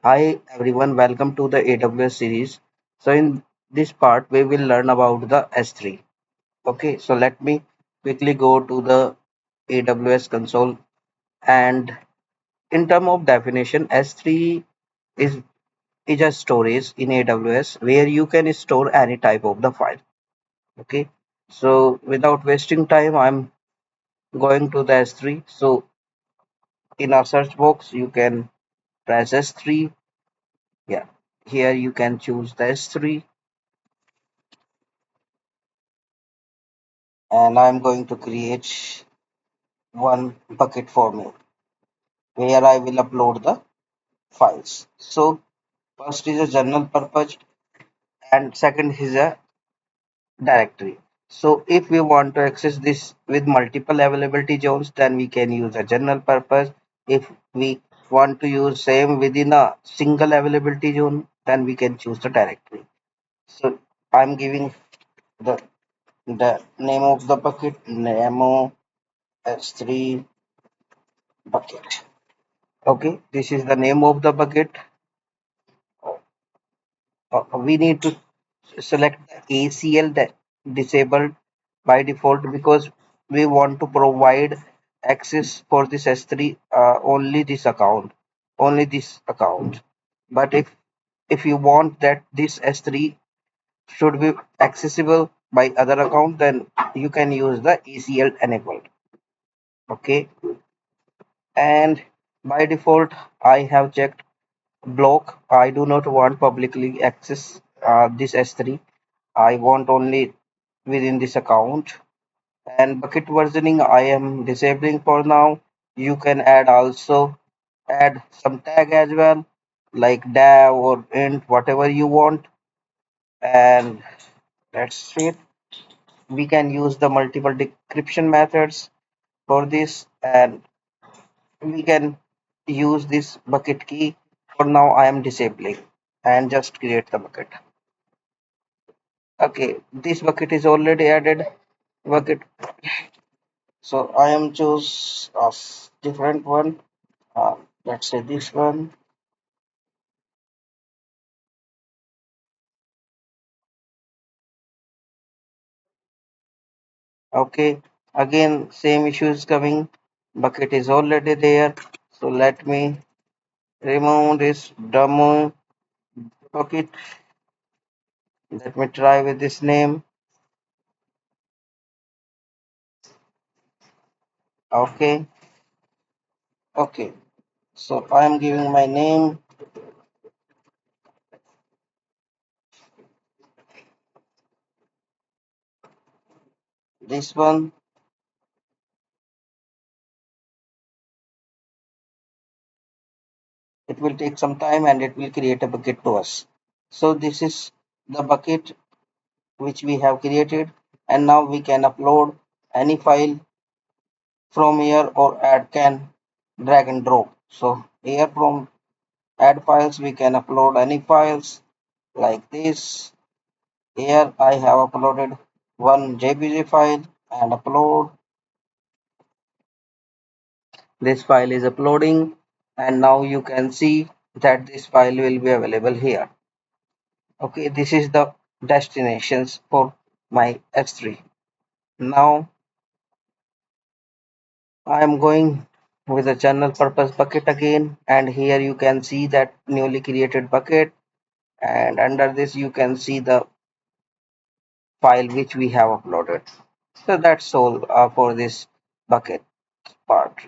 Hi everyone, welcome to the AWS series. So in this part we will learn about the S3. Okay, so let me quickly go to the AWS console, and in term of definition, S3 is is a storage in AWS where you can store any type of the file. Okay, so without wasting time, I'm going to the S3. So in our search box you can press S3. Yeah, here you can choose the S3, and I'm going to create one bucket for me where I will upload the files. So first is a general purpose and second is a directory. So if we want to access this with multiple availability zones, then we can use a general purpose. If we want to use same within a single availability zone, then we can choose the directory. So I'm giving the name of the bucket Nemo S3 bucket. Okay, this is the name of the bucket. We need to select the ACL disabled by default because we want to provide access for this S3 only this account. But if you want that this S3 should be accessible by other account, then you can use the ACL enabled. Okay, and by default I have checked block. I do not want publicly access this S3. I want only within this account. And bucket versioning I am disabling for now. You can add some tag as well, like dev or int, whatever you want. And that's it. We can use the multiple decryption methods for this, and we can use this bucket key. For now I am disabling and just create the bucket. Okay, this bucket is already added bucket, so I am choose a different one. Let's say this one. Okay, again same issue is coming. Bucket is already there, so let me remove this demo bucket. Let me try with this name. Okay, okay. So I am giving my name. This one. It will take some time and it will create a bucket to us. So this is the bucket which we have created, and now we can upload any file from here, or add can drag and drop. So here from add files we can upload any files like this. Here I have uploaded one JPG file and upload. This file is uploading, and now you can see that this file will be available here. Okay, this is the destinations for my S3. Now I am going with a general purpose bucket again, and here you can see that newly created bucket, and under this you can see the file which we have uploaded. So that's all for this bucket part.